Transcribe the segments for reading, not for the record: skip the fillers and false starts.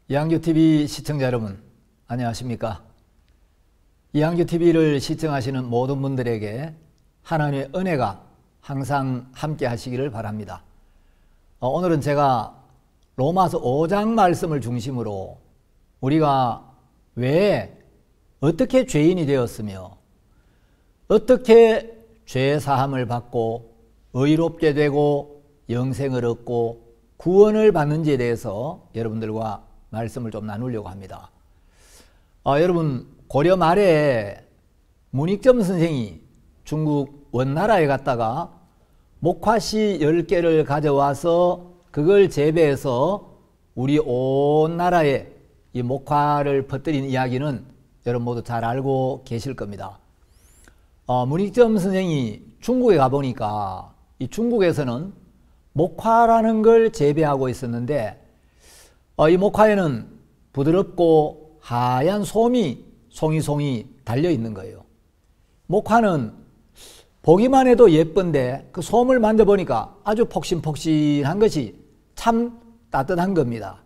이항규TV 시청자 여러분, 안녕하십니까? 이항규TV를 시청하시는 모든 분들에게 하나님의 은혜가 항상 함께 하시기를 바랍니다. 오늘은 제가 로마서 5장 말씀을 중심으로 우리가 왜 어떻게 죄인이 되었으며 어떻게 죄 사함을 받고 의롭게 되고 영생을 얻고 구원을 받는지에 대해서 여러분들과 말씀을 좀 나누려고 합니다. 여러분, 고려 말에 문익점 선생이 중국 원나라에 갔다가 목화씨 10개를 가져와서 그걸 재배해서 우리 온 나라에 이 목화를 퍼뜨린 이야기는 여러분 모두 잘 알고 계실 겁니다. 문익점 선생이 중국에 가보니까 이 중국에서는 목화라는 걸 재배하고 있었는데 이 목화에는 부드럽고 하얀 솜이 송이송이 달려 있는 거예요. 목화는 보기만 해도 예쁜데 그 솜을 만져보니까 아주 폭신폭신한 것이 참 따뜻한 겁니다.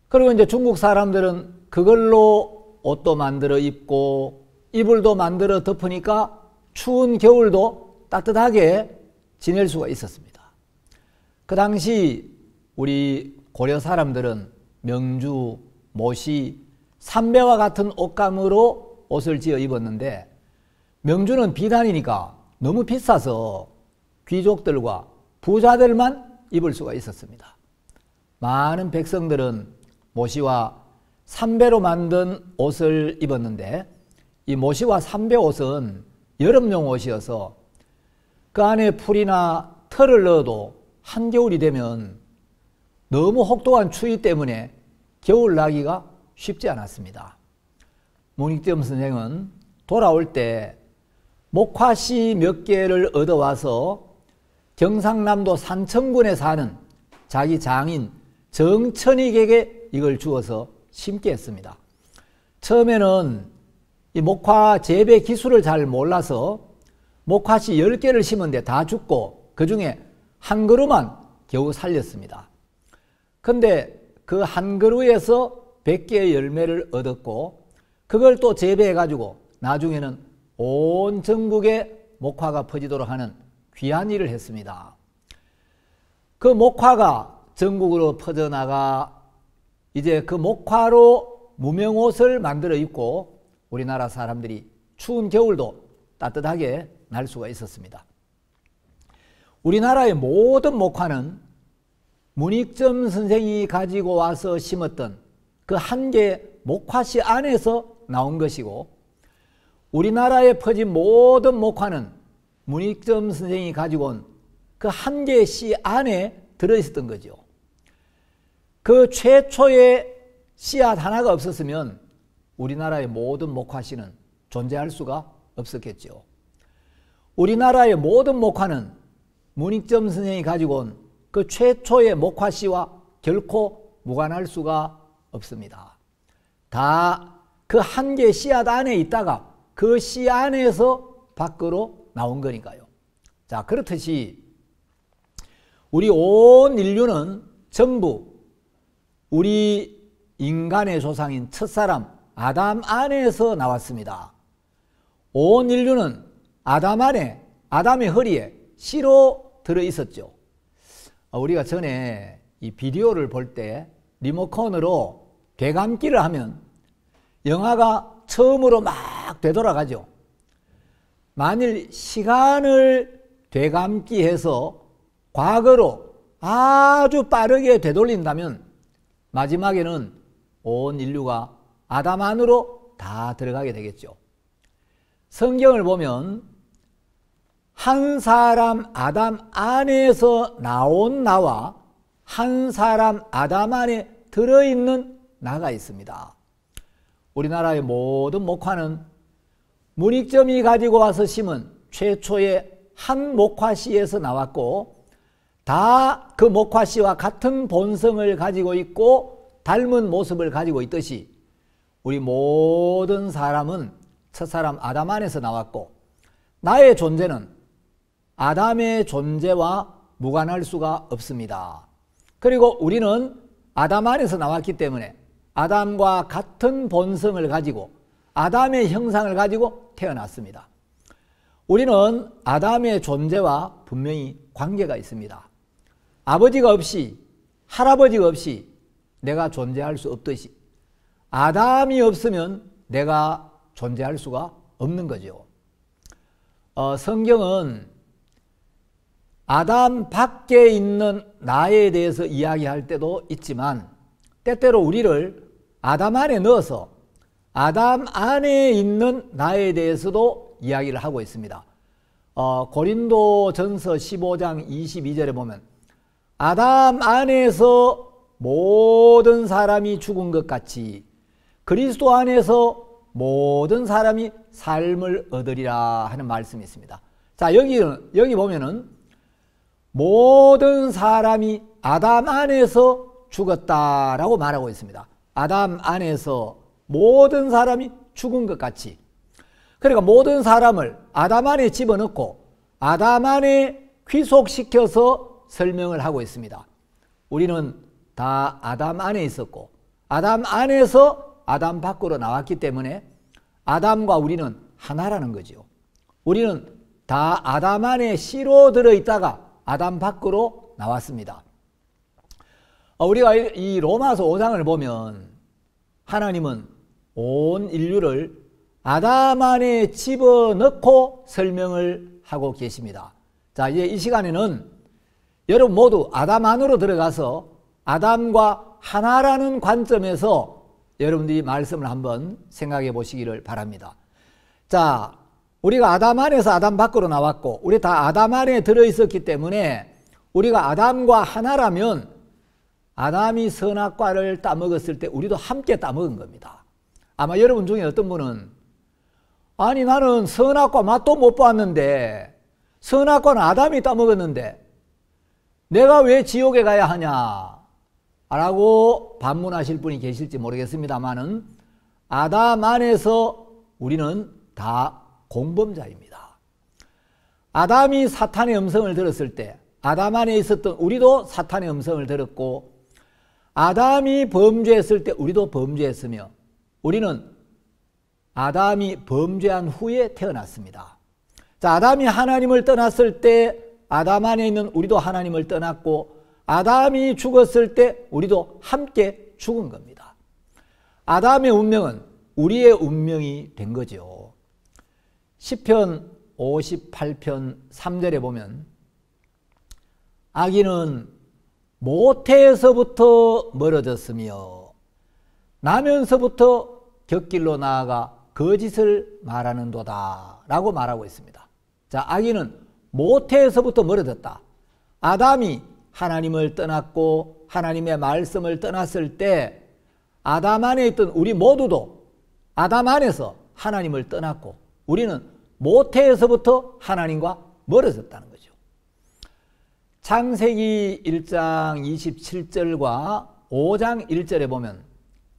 그리고 이제 중국 사람들은 그걸로 옷도 만들어 입고 이불도 만들어 덮으니까 추운 겨울도 따뜻하게 지낼 수가 있었습니다. 그 당시 우리 고려 사람들은 명주, 모시, 삼배와 같은 옷감으로 옷을 지어 입었는데 명주는 비단이니까 너무 비싸서 귀족들과 부자들만 입을 수가 있었습니다. 많은 백성들은 모시와 삼배로 만든 옷을 입었는데 이 모시와 삼배 옷은 여름용 옷이어서 그 안에 풀이나 털을 넣어도 한겨울이 되면 너무 혹독한 추위 때문에 겨울 나기가 쉽지 않았습니다. 문익점 선생은 돌아올 때 목화씨 몇 개를 얻어와서 경상남도 산청군에 사는 자기 장인 정천익에게 이걸 주어서 심게 했습니다. 처음에는 이 목화 재배 기술을 잘 몰라서 목화씨 10개를 심었는데 다 죽고 그 중에 한 그루만 겨우 살렸습니다. 근데 그 한 그루에서 100개의 열매를 얻었고 그걸 또 재배해 가지고 나중에는 온 전국에 목화가 퍼지도록 하는 귀한 일을 했습니다. 그 목화가 전국으로 퍼져나가 이제 그 목화로 무명옷을 만들어 입고 우리나라 사람들이 추운 겨울도 따뜻하게 날 수가 있었습니다. 우리나라의 모든 목화는 문익점 선생이 가지고 와서 심었던 그 한 개 목화씨 안에서 나온 것이고 우리나라에 퍼진 모든 목화는 문익점 선생이 가지고 온 그 한 개의 씨 안에 들어있었던 거죠. 그 최초의 씨앗 하나가 없었으면 우리나라의 모든 목화씨는 존재할 수가 없었겠죠. 우리나라의 모든 목화는 문익점 선생이 가지고 온 그 최초의 목화씨와 결코 무관할 수가 없습니다. 다 그 한 개의 씨앗 안에 있다가 그 씨 안에서 밖으로 나온 거니까요. 자, 그렇듯이 우리 온 인류는 전부 우리 인간의 조상인 첫사람 아담 안에서 나왔습니다. 온 인류는 아담 안에, 아담의 허리에 씨로 들어있었죠. 우리가 전에 이 비디오를 볼 때 리모컨으로 되감기를 하면 영화가 처음으로 막 되돌아가죠. 만일 시간을 되감기해서 과거로 아주 빠르게 되돌린다면 마지막에는 온 인류가 아담 안으로 다 들어가게 되겠죠. 성경을 보면 한 사람 아담 안에서 나온 나와 한 사람 아담 안에 들어있는 나가 있습니다. 우리나라의 모든 목화는 문익점이 가지고 와서 심은 최초의 한 목화씨에서 나왔고 다 그 목화씨와 같은 본성을 가지고 있고 닮은 모습을 가지고 있듯이 우리 모든 사람은 첫사람 아담 안에서 나왔고 나의 존재는 아담의 존재와 무관할 수가 없습니다. 그리고 우리는 아담 안에서 나왔기 때문에 아담과 같은 본성을 가지고 아담의 형상을 가지고 태어났습니다. 우리는 아담의 존재와 분명히 관계가 있습니다. 아버지가 없이 할아버지가 없이 내가 존재할 수 없듯이 아담이 없으면 내가 존재할 수가 없는 거죠. 성경은 아담 밖에 있는 나에 대해서 이야기할 때도 있지만 때때로 우리를 아담 안에 넣어서 아담 안에 있는 나에 대해서도 이야기를 하고 있습니다. 고린도전서 15장 22절에 보면 아담 안에서 모든 사람이 죽은 것 같이 그리스도 안에서 모든 사람이 삶을 얻으리라 하는 말씀이 있습니다. 자, 여기 보면은 모든 사람이 아담 안에서 죽었다라고 말하고 있습니다. 아담 안에서 모든 사람이 죽은 것 같이. 그러니까 모든 사람을 아담 안에 집어넣고 아담 안에 귀속시켜서 설명을 하고 있습니다. 우리는 다 아담 안에 있었고 아담 안에서 아담 밖으로 나왔기 때문에 아담과 우리는 하나라는 거죠. 우리는 다 아담 안에 씨로 들어있다가 아담 밖으로 나왔습니다. 우리가 이 로마서 5장을 보면 하나님은 온 인류를 아담 안에 집어넣고 설명을 하고 계십니다. 자, 이제 이 시간에는 여러분 모두 아담 안으로 들어가서 아담과 하나라는 관점에서 여러분들이 말씀을 한번 생각해 보시기를 바랍니다. 자, 우리가 아담 안에서 아담 밖으로 나왔고 우리 다 아담 안에 들어있었기 때문에 우리가 아담과 하나라면 아담이 선악과를 따먹었을 때 우리도 함께 따먹은 겁니다. 아마 여러분 중에 어떤 분은 아니 나는 선악과 맛도 못 봤는데 선악과는 아담이 따먹었는데 내가 왜 지옥에 가야 하냐 라고 반문하실 분이 계실지 모르겠습니다만은 아담 안에서 우리는 다 공범자입니다. 아담이 사탄의 음성을 들었을 때 아담 안에 있었던 우리도 사탄의 음성을 들었고 아담이 범죄했을 때 우리도 범죄했으며 우리는 아담이 범죄한 후에 태어났습니다. 자, 아담이 하나님을 떠났을 때 아담 안에 있는 우리도 하나님을 떠났고 아담이 죽었을 때 우리도 함께 죽은 겁니다. 아담의 운명은 우리의 운명이 된 거죠. 시편 58편 3절에 보면 악인은 모태에서부터 멀어졌으며 나면서부터 곁길로 나아가 거짓을 말하는도다 라고 말하고 있습니다. 자, 악인은 모태에서부터 멀어졌다. 아담이 하나님을 떠났고 하나님의 말씀을 떠났을 때 아담 안에 있던 우리 모두도 아담 안에서 하나님을 떠났고 우리는 모태에서부터 하나님과 멀어졌다는 거죠. 창세기 1장 27절과 5장 1절에 보면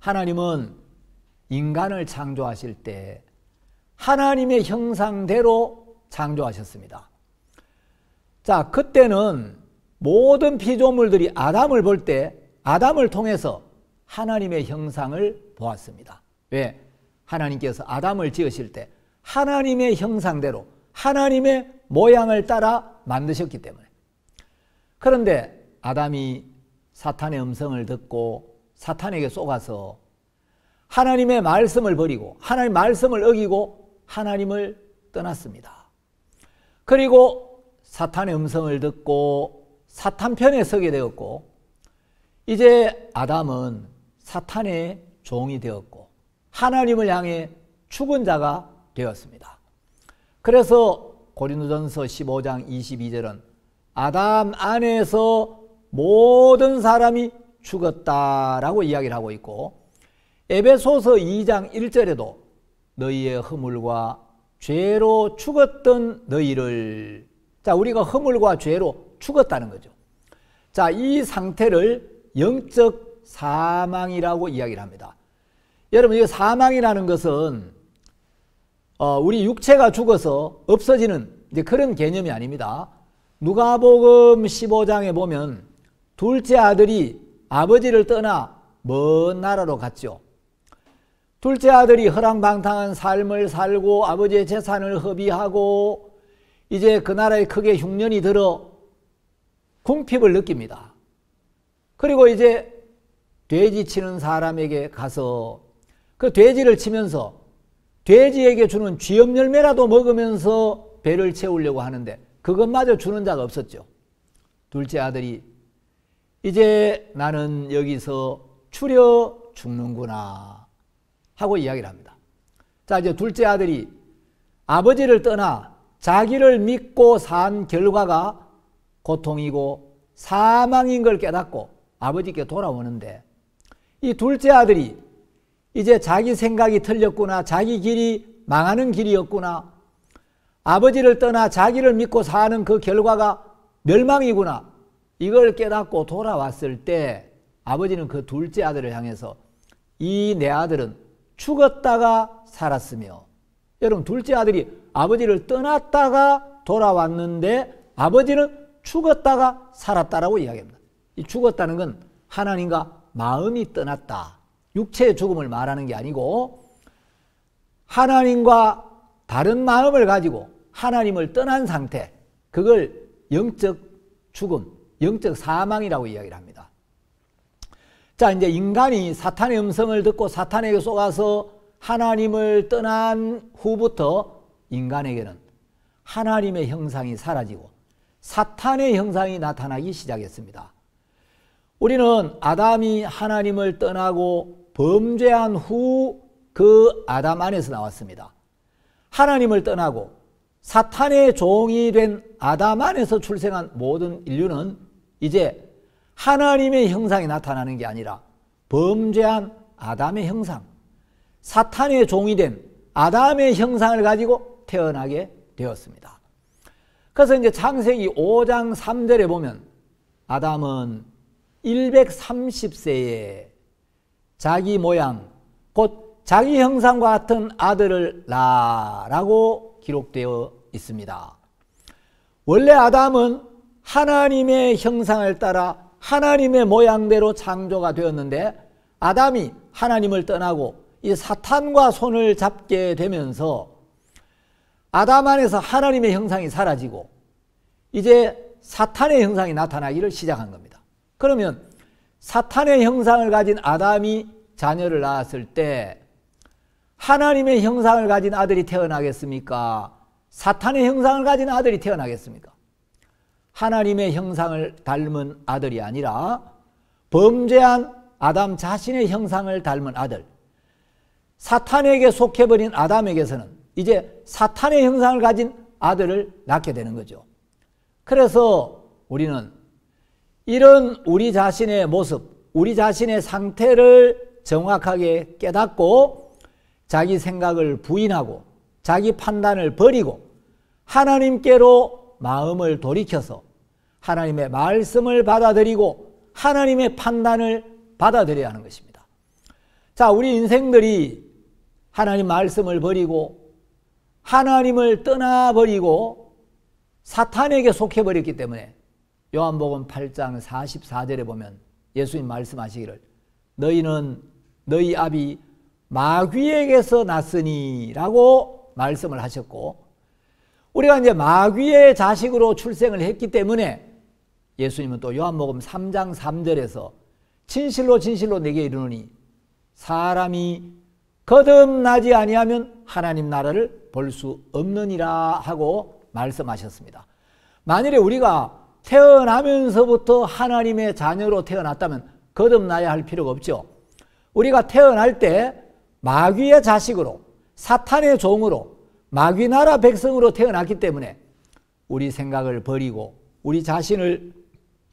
하나님은 인간을 창조하실 때 하나님의 형상대로 창조하셨습니다. 자, 그때는 모든 피조물들이 아담을 볼 때 아담을 통해서 하나님의 형상을 보았습니다. 왜? 하나님께서 아담을 지으실 때 하나님의 형상대로 하나님의 모양을 따라 만드셨기 때문에. 그런데 아담이 사탄의 음성을 듣고 사탄에게 속아서 하나님의 말씀을 버리고 하나님의 말씀을 어기고 하나님을 떠났습니다. 그리고 사탄의 음성을 듣고 사탄 편에 서게 되었고 이제 아담은 사탄의 종이 되었고 하나님을 향해 죽은 자가 되었습니다. 그래서 고린도전서 15장 22절은 아담 안에서 모든 사람이 죽었다라고 이야기를 하고 있고 에베소서 2장 1절에도 너희의 허물과 죄로 죽었던 너희를 자, 우리가 허물과 죄로 죽었다는 거죠. 자, 이 상태를 영적 사망이라고 이야기를 합니다. 여러분, 이 사망이라는 것은 우리 육체가 죽어서 없어지는 이제 그런 개념이 아닙니다. 누가복음 15장에 보면 둘째 아들이 아버지를 떠나 먼 나라로 갔죠. 둘째 아들이 허랑방탕한 삶을 살고 아버지의 재산을 허비하고 이제 그 나라에 크게 흉년이 들어 궁핍을 느낍니다. 그리고 이제 돼지 치는 사람에게 가서 그 돼지를 치면서 돼지에게 주는 쥐염 열매라도 먹으면서 배를 채우려고 하는데 그것마저 주는 자가 없었죠. 둘째 아들이 이제 나는 여기서 추려 죽는구나 하고 이야기를 합니다. 자, 이제 둘째 아들이 아버지를 떠나 자기를 믿고 산 결과가 고통이고 사망인 걸 깨닫고 아버지께 돌아오는데 이 둘째 아들이 이제 자기 생각이 틀렸구나, 자기 길이 망하는 길이었구나, 아버지를 떠나 자기를 믿고 사는 그 결과가 멸망이구나, 이걸 깨닫고 돌아왔을 때 아버지는 그 둘째 아들을 향해서 이 내 아들은 죽었다가 살았으며, 여러분 둘째 아들이 아버지를 떠났다가 돌아왔는데 아버지는 죽었다가 살았다라고 이야기합니다. 이 죽었다는 건 하나님과 마음이 떠났다, 육체의 죽음을 말하는 게 아니고 하나님과 다른 마음을 가지고 하나님을 떠난 상태, 그걸 영적 죽음, 영적 사망이라고 이야기를 합니다. 자, 이제 인간이 사탄의 음성을 듣고 사탄에게 속아서 하나님을 떠난 후부터 인간에게는 하나님의 형상이 사라지고 사탄의 형상이 나타나기 시작했습니다. 우리는 아담이 하나님을 떠나고 범죄한 후 그 아담 안에서 나왔습니다. 하나님을 떠나고 사탄의 종이 된 아담 안에서 출생한 모든 인류는 이제 하나님의 형상이 나타나는 게 아니라 범죄한 아담의 형상, 사탄의 종이 된 아담의 형상을 가지고 태어나게 되었습니다. 그래서 이제 창세기 5장 3절에 보면 아담은 130세에 자기 모양, 곧 자기 형상과 같은 아들을 낳으라고 기록되어 있습니다. 원래 아담은 하나님의 형상을 따라 하나님의 모양대로 창조가 되었는데 아담이 하나님을 떠나고 이 사탄과 손을 잡게 되면서 아담 안에서 하나님의 형상이 사라지고 이제 사탄의 형상이 나타나기를 시작한 겁니다. 그러면 사탄의 형상을 가진 아담이 자녀를 낳았을 때 하나님의 형상을 가진 아들이 태어나겠습니까? 사탄의 형상을 가진 아들이 태어나겠습니까? 하나님의 형상을 닮은 아들이 아니라 범죄한 아담 자신의 형상을 닮은 아들, 사탄에게 속해버린 아담에게서는 이제 사탄의 형상을 가진 아들을 낳게 되는 거죠. 그래서 우리는 이런 우리 자신의 모습, 우리 자신의 상태를 정확하게 깨닫고 자기 생각을 부인하고 자기 판단을 버리고 하나님께로 마음을 돌이켜서 하나님의 말씀을 받아들이고 하나님의 판단을 받아들여야 하는 것입니다. 자, 우리 인생들이 하나님 말씀을 버리고 하나님을 떠나버리고 사탄에게 속해버렸기 때문에 요한복음 8장 44절에 보면 예수님 말씀하시기를 너희는 너희 아비 마귀에게서 났으니 라고 말씀을 하셨고, 우리가 이제 마귀의 자식으로 출생을 했기 때문에 예수님은 또 요한복음 3장 3절에서 진실로 진실로 내게 이르노니 사람이 거듭나지 아니하면 하나님 나라를 볼 수 없느니라 하고 말씀하셨습니다. 만일에 우리가 태어나면서부터 하나님의 자녀로 태어났다면 거듭나야 할 필요가 없죠. 우리가 태어날 때 마귀의 자식으로, 사탄의 종으로, 마귀 나라 백성으로 태어났기 때문에 우리 생각을 버리고 우리 자신을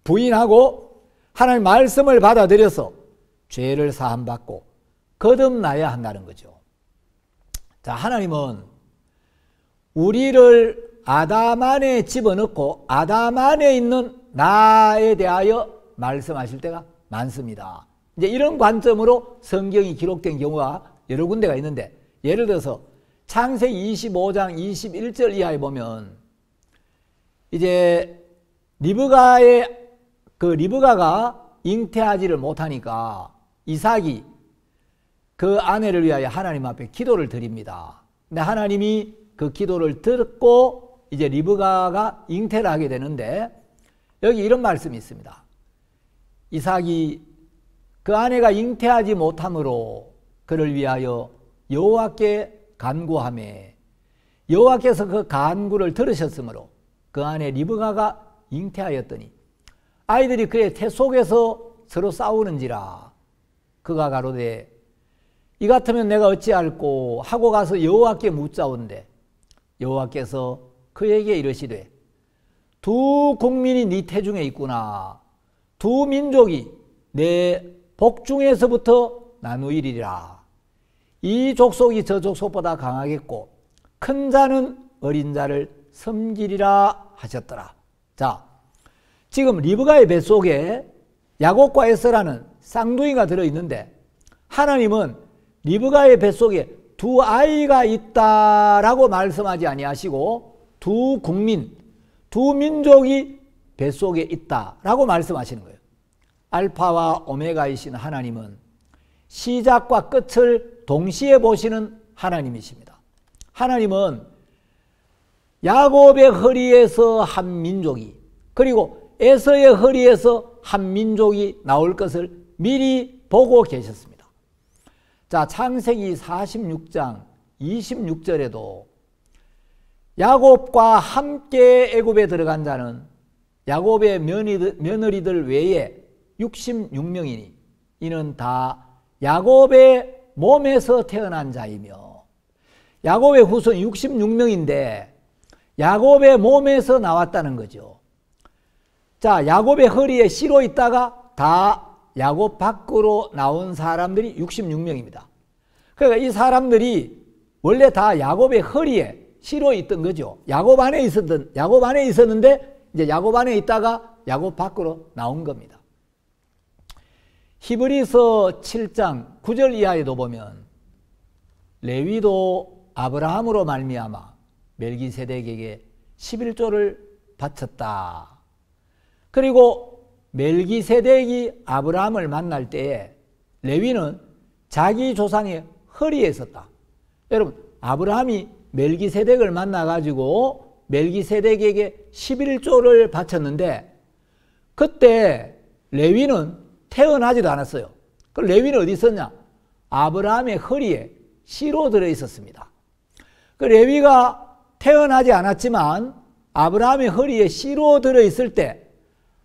부인하고 하나님 말씀을 받아들여서 죄를 사함받고 거듭나야 한다는 거죠. 자, 하나님은 우리를 아담 안에 집어넣고 아담 안에 있는 나에 대하여 말씀하실 때가 많습니다. 이제 이런 관점으로 성경이 기록된 경우가 여러 군데가 있는데, 예를 들어서 창세기 25장 21절 이하에 보면 이제 리브가가 잉태하지를 못하니까 이삭이 그 아내를 위하여 하나님 앞에 기도를 드립니다. 근데 하나님이 그 기도를 듣고 이제 리브가가 잉태를 하게 되는데 여기 이런 말씀이 있습니다. 이삭이 그 아내가 잉태하지 못함으로 그를 위하여 여호와께 간구하매 여호와께서 그 간구를 들으셨으므로 그 아내 리브가가 잉태하였더니 아이들이 그의 태 속에서 서로 싸우는지라 그가 가로되 이 같으면 내가 어찌할꼬 하고 가서 여호와께 묻자온대 여호와께서 그에게 이르시되 두 국민이 네 태중에 있구나 두 민족이 내 복중에서부터 나누이리라 이 족속이 저 족속보다 강하겠고 큰 자는 어린 자를 섬기리라 하셨더라. 자, 지금 리브가의 뱃속에 야곱과 에서라는 쌍둥이가 들어있는데 하나님은 리브가의 뱃속에 두 아이가 있다라고 말씀하지 아니하시고 두 국민, 두 민족이 뱃속에 있다라고 말씀하시는 거예요. 알파와 오메가이신 하나님은 시작과 끝을 동시에 보시는 하나님이십니다. 하나님은 야곱의 허리에서 한 민족이 그리고 에서의 허리에서 한 민족이 나올 것을 미리 보고 계셨습니다. 자, 창세기 46장 26절에도 야곱과 함께 애굽에 들어간 자는 야곱의 며느리들 외에 66명이니 이는 다 야곱의 몸에서 태어난 자이며 야곱의 후손 66명인데 야곱의 몸에서 나왔다는 거죠. 자, 야곱의 허리에 씨로 있다가 다 야곱 밖으로 나온 사람들이 66명입니다. 그러니까 이 사람들이 원래 다 야곱의 허리에 씨로 있던 거죠. 야곱 안에 있었는데 이제 야곱 안에 있다가 야곱 밖으로 나온 겁니다. 히브리서 7장 9절 이하에도 보면 레위도 아브라함으로 말미암아 멜기세덱에게 11조를 바쳤다. 그리고 멜기세덱이 아브라함을 만날 때에 레위는 자기 조상의 허리에 있었다. 여러분, 아브라함이 멜기세덱을 만나가지고 멜기세덱에게 11조를 바쳤는데 그때 레위는 태어나지도 않았어요. 그 레위는 어디 있었냐? 아브라함의 허리에 씨로 들어있었습니다. 그 레위가 태어나지 않았지만 아브라함의 허리에 씨로 들어있을 때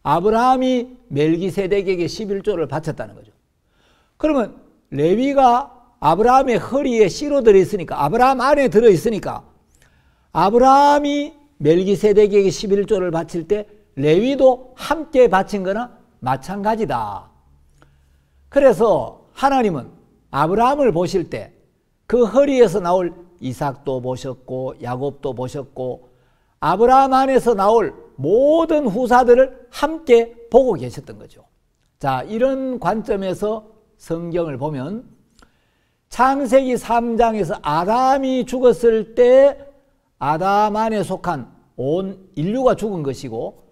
아브라함이 멜기세덱에게 11조를 바쳤다는 거죠. 그러면 레위가 아브라함의 허리에 씨로 들어있으니까 아브라함 안에 들어있으니까 아브라함이 멜기세덱에게 11조를 바칠 때 레위도 함께 바친 거나 마찬가지다. 그래서 하나님은 아브라함을 보실 때 그 허리에서 나올 이삭도 보셨고 야곱도 보셨고 아브라함 안에서 나올 모든 후사들을 함께 보고 계셨던 거죠. 자, 이런 관점에서 성경을 보면 창세기 3장에서 아담이 죽었을 때 아담 안에 속한 온 인류가 죽은 것이고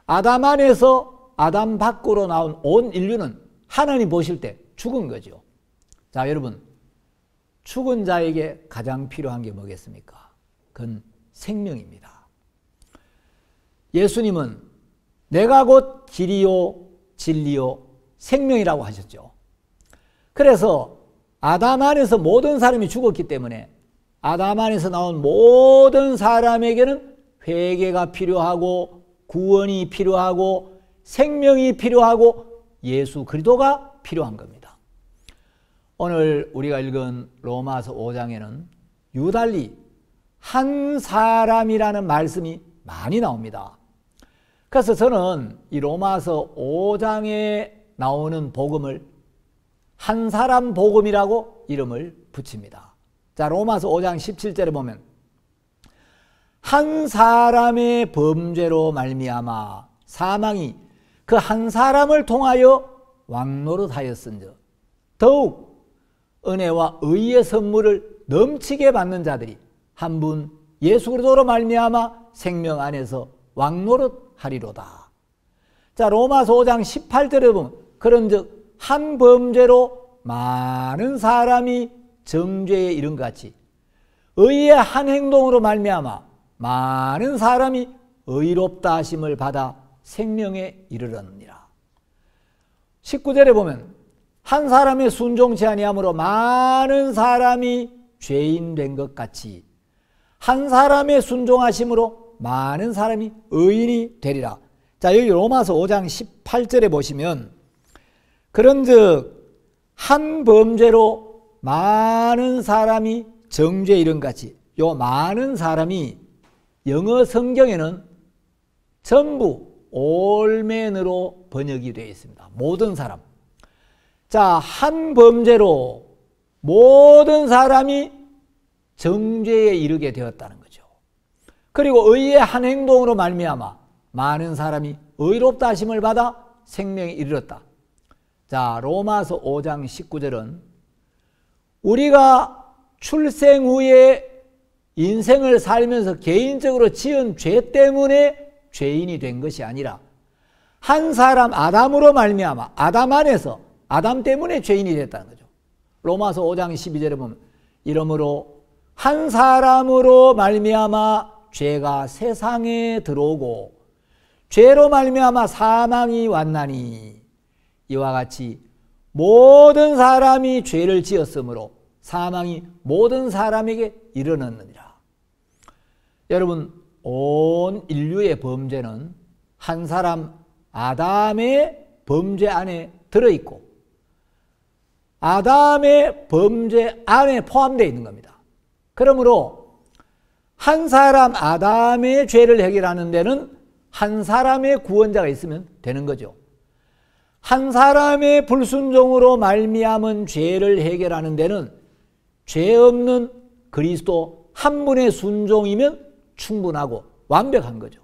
아담 안에서 아담 밖으로 나온 온 인류는 하나님 보실 때 죽은 거죠. 자, 여러분, 죽은 자에게 가장 필요한 게 뭐겠습니까? 그건 생명입니다. 예수님은 내가 곧 길이요 진리요 생명이라고 하셨죠. 그래서 아담 안에서 모든 사람이 죽었기 때문에 아담 안에서 나온 모든 사람에게는 회개가 필요하고 구원이 필요하고 생명이 필요하고 예수 그리스도가 필요한 겁니다. 오늘 우리가 읽은 로마서 5장에는 유달리 한 사람이라는 말씀이 많이 나옵니다. 그래서 저는 이 로마서 5장에 나오는 복음을 한 사람 복음이라고 이름을 붙입니다. 자, 로마서 5장 17절에 보면 한 사람의 범죄로 말미암아 사망이 그 한 사람을 통하여 왕노릇하였은즉 더욱 은혜와 의의 선물을 넘치게 받는 자들이 한 분 예수 그리스도로 말미암아 생명 안에서 왕노릇하리로다. 자, 로마서 5장 18절에 보면 그런즉 한 범죄로 많은 사람이 정죄에 이른 것 같이 의의 한 행동으로 말미암아 많은 사람이 의롭다 하심을 받아 생명에 이르렀느니라. 19절에 보면 한 사람의 순종치 아니함으로 많은 사람이 죄인 된 것 같이 한 사람의 순종하심으로 많은 사람이 의인이 되리라. 자, 여기 로마서 5장 18절에 보시면 그런즉 한 범죄로 많은 사람이 정죄에 이른 것 같이, 요 많은 사람이 영어 성경에는 전부 올맨으로 번역이 되어 있습니다. 모든 사람. 자, 한 범죄로 모든 사람이 정죄에 이르게 되었다는 거죠. 그리고 의의 한 행동으로 말미암아 많은 사람이 의롭다 하심을 받아 생명에 이르렀다. 자, 로마서 5장 19절은 우리가 출생 후에 인생을 살면서 개인적으로 지은 죄 때문에 죄인이 된 것이 아니라 한 사람 아담으로 말미암아 아담 안에서 아담 때문에 죄인이 됐다는 거죠. 로마서 5장 12절에 보면 이러므로 한 사람으로 말미암아 죄가 세상에 들어오고 죄로 말미암아 사망이 왔나니 이와 같이 모든 사람이 죄를 지었으므로 사망이 모든 사람에게 이르렀느니라. 여러분, 온 인류의 범죄는 한 사람 아담의 범죄 안에 들어있고 아담의 범죄 안에 포함되어 있는 겁니다. 그러므로 한 사람 아담의 죄를 해결하는 데는 한 사람의 구원자가 있으면 되는 거죠. 한 사람의 불순종으로 말미암은 죄를 해결하는 데는 죄 없는 그리스도 한 분의 순종이면 충분하고 완벽한 거죠.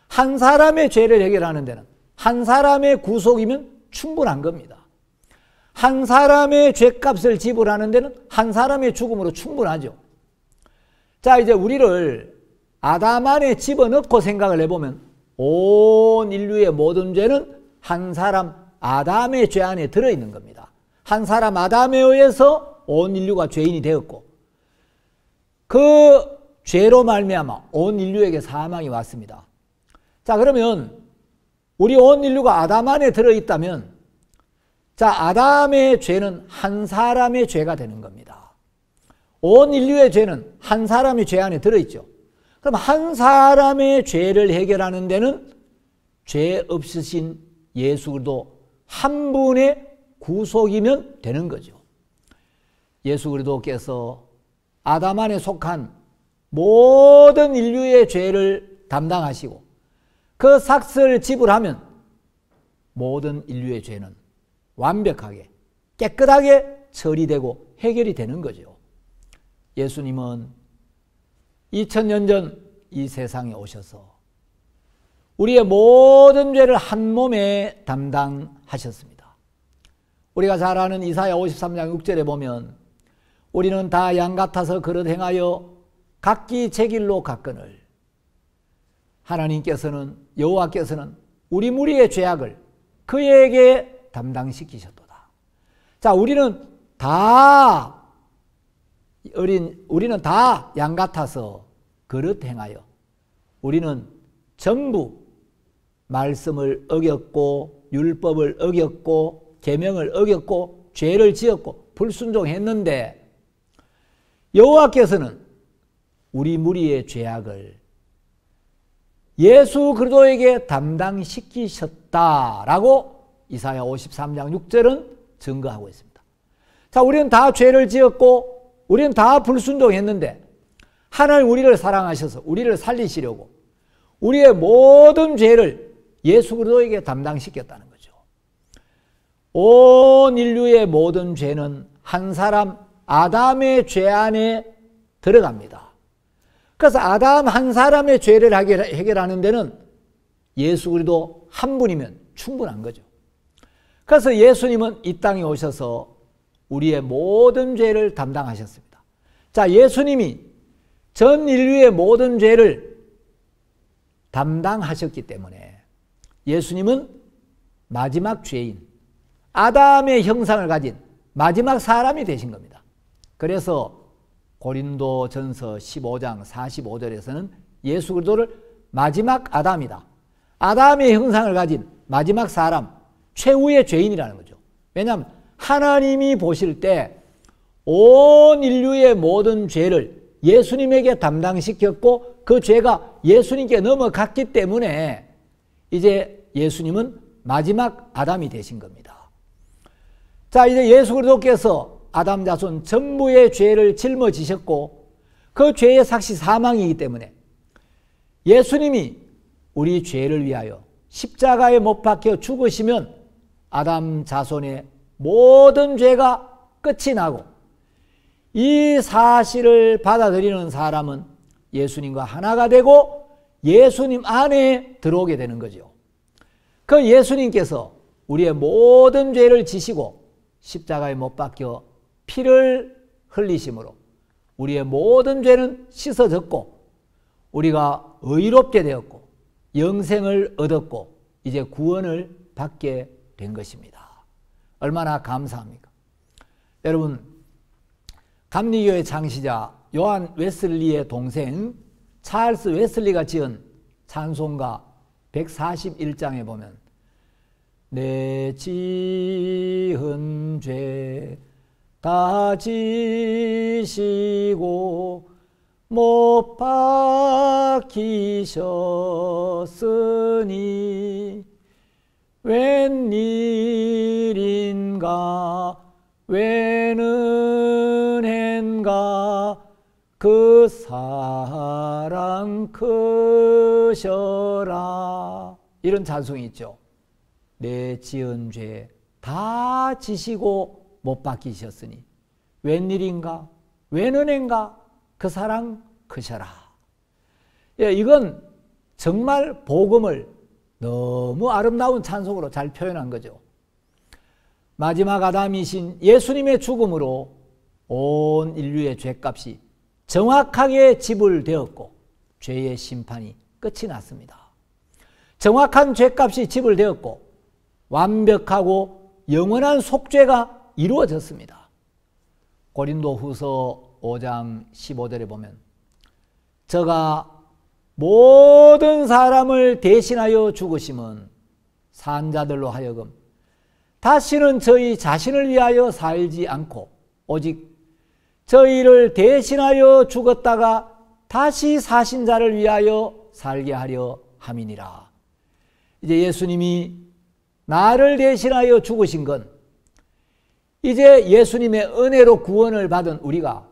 한 사람의 죄를 해결하는 데는 한 사람의 구속이면 충분한 겁니다. 한 사람의 죄값을 지불하는 데는 한 사람의 죽음으로 충분하죠. 자, 이제 우리를 아담 안에 집어넣고 생각을 해보면 온 인류의 모든 죄는 한 사람 아담의 죄 안에 들어있는 겁니다. 한 사람 아담에 의해서 온 인류가 죄인이 되었고 그 죄로 말미암아 온 인류에게 사망이 왔습니다. 자, 그러면 우리 온 인류가 아담 안에 들어있다면 자, 아담의 죄는 한 사람의 죄가 되는 겁니다. 온 인류의 죄는 한 사람의 죄 안에 들어있죠. 그럼 한 사람의 죄를 해결하는 데는 죄 없으신 예수 그리스도 한 분의 구속이면 되는 거죠. 예수 그리스도께서 아담 안에 속한 모든 인류의 죄를 담당하시고 그 삭스를 지불하면 모든 인류의 죄는 완벽하게 깨끗하게 처리되고 해결이 되는 거죠. 예수님은 2000년 전 이 세상에 오셔서 우리의 모든 죄를 한 몸에 담당하셨습니다. 우리가 잘 아는 이사야 53장 6절에 보면 우리는 다 양 같아서 그릇 행하여 각기 제 길로 갔거늘 하나님께서는 여호와께서는 우리 무리의 죄악을 그에게 담당시키셨도다. 자, 우리는 다 양 같아서 그릇 행하여 우리는 전부 말씀을 어겼고 율법을 어겼고 계명을 어겼고 죄를 지었고 불순종했는데 여호와께서는 우리 무리의 죄악을 예수 그리스도에게 담당시키셨다라고 이사야 53장 6절은 증거하고 있습니다. 자, 우리는 다 죄를 지었고 우리는 다 불순종했는데 하나님 우리를 사랑하셔서 우리를 살리시려고 우리의 모든 죄를 예수 그리스도에게 담당시켰다는 거죠. 온 인류의 모든 죄는 한 사람 아담의 죄 안에 들어갑니다. 그래서 아담 한 사람의 죄를 해결하는 데는 예수 그리스도 한 분이면 충분한 거죠. 그래서 예수님은 이 땅에 오셔서 우리의 모든 죄를 담당하셨습니다. 자, 예수님이 전 인류의 모든 죄를 담당하셨기 때문에 예수님은 마지막 죄인, 아담의 형상을 가진 마지막 사람이 되신 겁니다. 그래서 고린도전서 15장 45절에서는 예수 그리스도를 마지막 아담이다. 아담의 형상을 가진 마지막 사람, 최후의 죄인이라는 거죠. 왜냐하면 하나님이 보실 때 온 인류의 모든 죄를 예수님에게 담당시켰고 그 죄가 예수님께 넘어갔기 때문에 이제 예수님은 마지막 아담이 되신 겁니다. 자, 이제 예수 그리스도께서 아담 자손 전부의 죄를 짊어지셨고 그 죄의 삭시 사망이기 때문에 예수님이 우리 죄를 위하여 십자가에 못 박혀 죽으시면 아담 자손의 모든 죄가 끝이 나고 이 사실을 받아들이는 사람은 예수님과 하나가 되고 예수님 안에 들어오게 되는 거죠. 그 예수님께서 우리의 모든 죄를 지시고 십자가에 못 박혀 피를 흘리심으로 우리의 모든 죄는 씻어졌고 우리가 의롭게 되었고 영생을 얻었고 이제 구원을 받게 된 것입니다. 얼마나 감사합니까? 여러분, 감리교의 창시자 요한 웨슬리의 동생 찰스 웨슬리가 지은 찬송가 141장에 보면 내 지은 죄 다 지시고 못 박히셨으니 웬일인가 웬 은혜인가 그 사랑 크셔라. 이런 찬송이 있죠. 내 지은 죄 다 지시고 못 박히셨으니 웬일인가 웬 은혜인가 그 사랑 크셔라. 예, 이건 정말 복음을 너무 아름다운 찬송으로 잘 표현한 거죠. 마지막 아담이신 예수님의 죽음으로 온 인류의 죄값이 정확하게 지불되었고 죄의 심판이 끝이 났습니다. 정확한 죄값이 지불되었고 완벽하고 영원한 속죄가 이루어졌습니다. 고린도후서 5장 15절에 보면 저가 모든 사람을 대신하여 죽으심은 산자들로 하여금 다시는 저희 자신을 위하여 살지 않고 오직 저희를 대신하여 죽었다가 다시 사신 자를 위하여 살게 하려 함이니라. 이제 예수님이 나를 대신하여 죽으신 건 이제 예수님의 은혜로 구원을 받은 우리가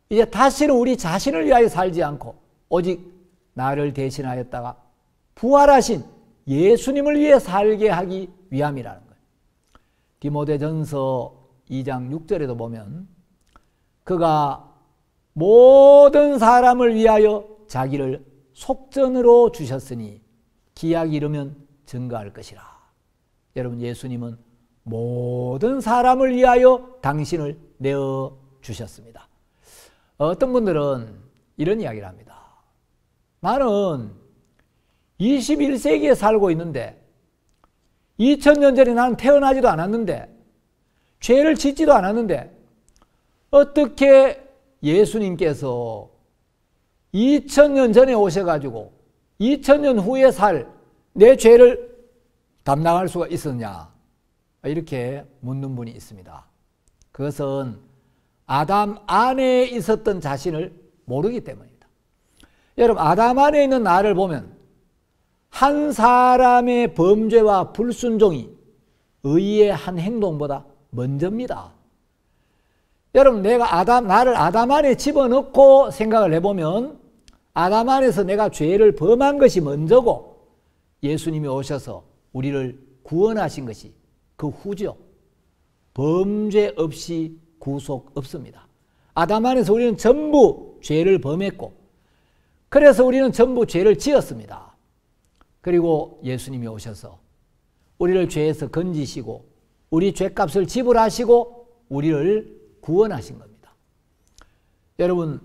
이제 다시는 우리 자신을 위하여 살지 않고 오직 나를 대신하였다가 부활하신 예수님을 위해 살게 하기 위함이라는 거예요. 디모데전서 2장 6절에도 보면 그가 모든 사람을 위하여 자기를 속전으로 주셨으니 기약이 이르면 증거할 것이라. 여러분, 예수님은 모든 사람을 위하여 당신을 내어 주셨습니다. 어떤 분들은 이런 이야기를 합니다. 나는 21세기에 살고 있는데 2000년 전에 나는 태어나지도 않았는데 죄를 짓지도 않았는데 어떻게 예수님께서 2000년 전에 오셔가지고 2000년 후에 살 내 죄를 담당할 수가 있었냐, 이렇게 묻는 분이 있습니다. 그것은 아담 안에 있었던 자신을 모르기 때문입니다. 여러분, 아담 안에 있는 나를 보면 한 사람의 범죄와 불순종이 의의 한 행동보다 먼저입니다. 여러분, 나를 아담 안에 집어넣고 생각을 해보면 아담 안에서 내가 죄를 범한 것이 먼저고 예수님이 오셔서 우리를 구원하신 것이 그 후죠. 범죄 없이 구속 없습니다. 아담 안에서 우리는 전부 죄를 범했고 그래서 우리는 전부 죄를 지었습니다. 그리고 예수님이 오셔서 우리를 죄에서 건지시고 우리 죄값을 지불하시고 우리를 구원하신 겁니다. 여러분,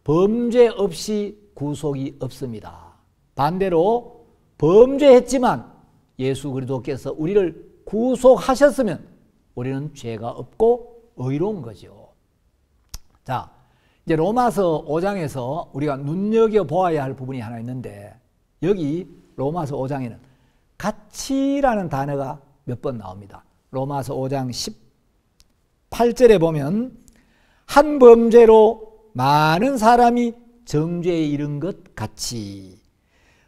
범죄 없이 구속이 없습니다. 반대로 범죄했지만 예수 그리스도께서 우리를 구속하셨으면 우리는 죄가 없고 의로운 거죠. 자, 이제 로마서 5장에서 우리가 눈여겨보아야 할 부분이 하나 있는데, 여기 로마서 5장에는 같이라는 단어가 몇 번 나옵니다. 로마서 5장 18절에 보면 한 범죄로 많은 사람이 정죄에 이른 것 같이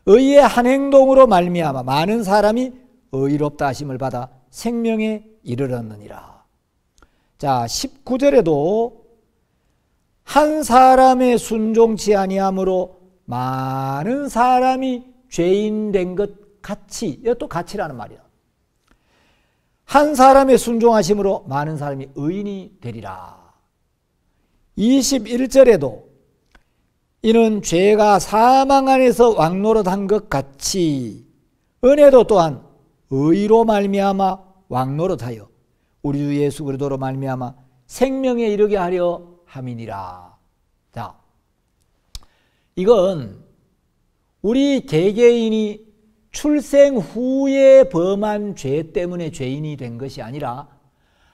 의의 한 행동으로 말미암아 많은 사람이 의롭다 하심을 받아 생명에 이르렀느니라. 자, 19절에도 한 사람의 순종치 아니함으로 많은 사람이 죄인 된 것 같이, 이것도 같이라는 말이야. 한 사람의 순종하심으로 많은 사람이 의인이 되리라. 21절에도 이는 죄가 사망 안에서 왕노릇한 것 같이 은혜도 또한 의로 말미암아 왕노릇하여 우리 주 예수 그리스도로 말미암아 생명에 이르게 하려 함이니라. 자, 이건 우리 개개인이 출생 후에 범한 죄 때문에 죄인이 된 것이 아니라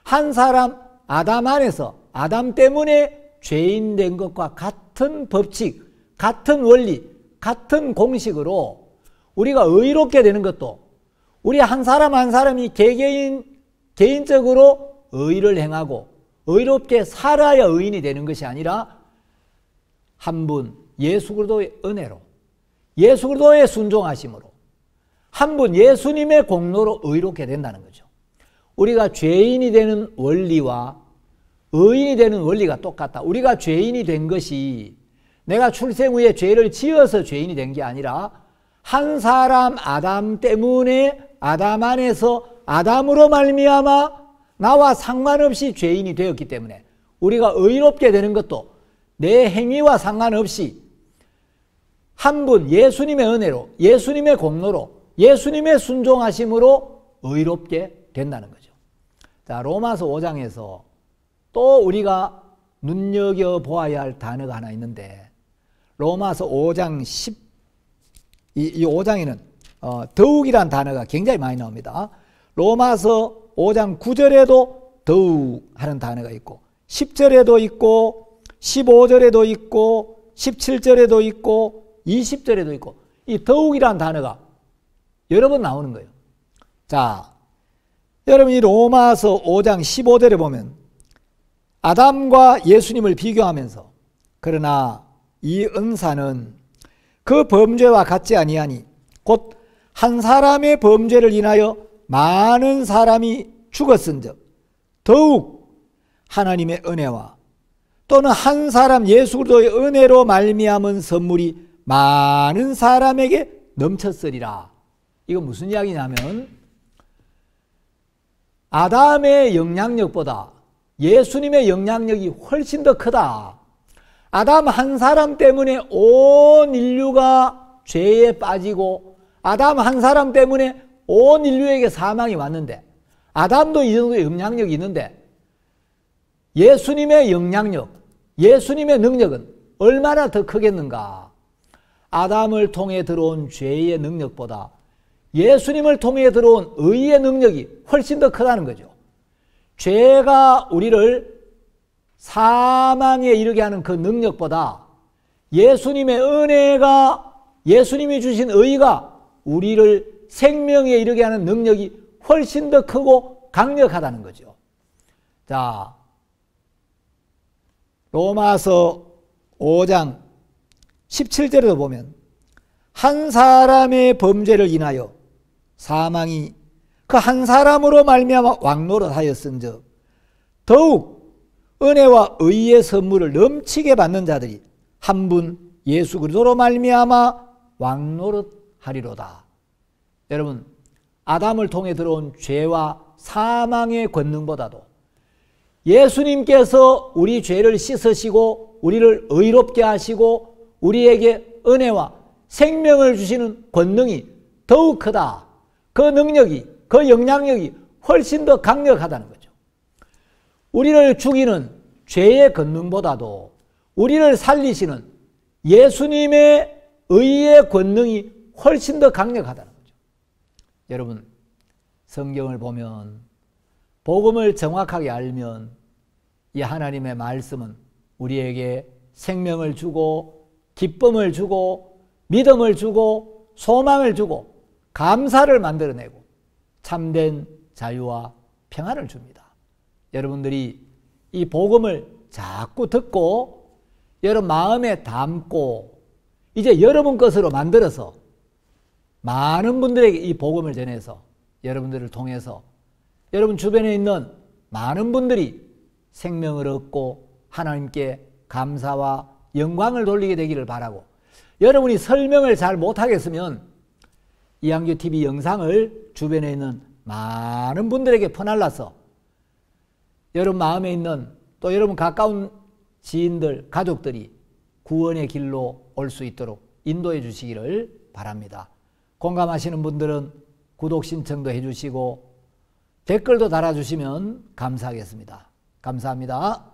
한 사람 아담 안에서 아담 때문에 죄인 된 것과 같은 법칙, 같은 원리, 같은 공식으로 우리가 의롭게 되는 것도 우리 한 사람 한 사람이 개인적으로 의를 행하고 의롭게 살아야 의인이 되는 것이 아니라 한 분 예수 그리스도의 은혜로 예수 그리스도의 순종하심으로 한 분 예수님의 공로로 의롭게 된다는 거죠. 우리가 죄인이 되는 원리와 의인이 되는 원리가 똑같다. 우리가 죄인이 된 것이 내가 출생 후에 죄를 지어서 죄인이 된 게 아니라 한 사람 아담 때문에 아담 안에서 아담으로 말미암아 나와 상관없이 죄인이 되었기 때문에 우리가 의롭게 되는 것도 내 행위와 상관없이 한 분 예수님의 은혜로 예수님의 공로로 예수님의 순종하심으로 의롭게 된다는 거죠. 자, 로마서 5장에서 또 우리가 눈여겨보아야 할 단어가 하나 있는데 로마서 5장 이 5장에는 더욱이란 단어가 굉장히 많이 나옵니다. 로마서 5장 9절에도 더욱 하는 단어가 있고 10절에도 있고 15절에도 있고 17절에도 있고 20절에도 있고 이 더욱이란 단어가 여러 번 나오는 거예요. 자, 여러분 이 로마서 5장 15절에 보면 아담과 예수님을 비교하면서 그러나 이 은사는 그 범죄와 같지 아니하니 곧 한 사람의 범죄를 인하여 많은 사람이 죽었은즉 더욱 하나님의 은혜와 또는 한 사람 예수 그리스도의 은혜로 말미암은 선물이 많은 사람에게 넘쳤으리라. 이거 무슨 이야기냐면 아담의 영향력보다 예수님의 영향력이 훨씬 더 크다. 아담 한 사람 때문에 온 인류가 죄에 빠지고 아담 한 사람 때문에 온 인류에게 사망이 왔는데 아담도 이 정도의 영향력이 있는데 예수님의 영향력, 예수님의 능력은 얼마나 더 크겠는가. 아담을 통해 들어온 죄의 능력보다 예수님을 통해 들어온 의의 능력이 훨씬 더 크다는 거죠. 죄가 우리를 사망에 이르게 하는 그 능력보다 예수님의 은혜가 예수님이 주신 의가 우리를 생명에 이르게 하는 능력이 훨씬 더 크고 강력하다는 거죠. 자, 로마서 5장 17절에도 보면 한 사람의 범죄를 인하여 사망이 그 한 사람으로 말미암아 왕노릇하였은즉 더욱 은혜와 의의 선물을 넘치게 받는 자들이 한 분 예수 그리스도로 말미암아 왕노릇하리로다. 여러분, 아담을 통해 들어온 죄와 사망의 권능보다도 예수님께서 우리 죄를 씻으시고 우리를 의롭게 하시고 우리에게 은혜와 생명을 주시는 권능이 더욱 크다. 그 능력이, 그 영향력이 훨씬 더 강력하다는 거죠. 우리를 죽이는 죄의 권능보다도 우리를 살리시는 예수님의 의의 권능이 훨씬 더 강력하다는 거죠. 여러분, 성경을 보면 복음을 정확하게 알면 이 하나님의 말씀은 우리에게 생명을 주고 기쁨을 주고 믿음을 주고 소망을 주고 감사를 만들어내고 참된 자유와 평안을 줍니다. 여러분들이 이 복음을 자꾸 듣고 여러분 마음에 담고 이제 여러분 것으로 만들어서 많은 분들에게 이 복음을 전해서 여러분들을 통해서 여러분 주변에 있는 많은 분들이 생명을 얻고 하나님께 감사와 영광을 돌리게 되기를 바라고, 여러분이 설명을 잘 못하겠으면 이항규TV 영상을 주변에 있는 많은 분들에게 퍼날라서 여러분 마음에 있는 또 여러분 가까운 지인들, 가족들이 구원의 길로 올 수 있도록 인도해 주시기를 바랍니다. 공감하시는 분들은 구독 신청도 해주시고 댓글도 달아주시면 감사하겠습니다. 감사합니다.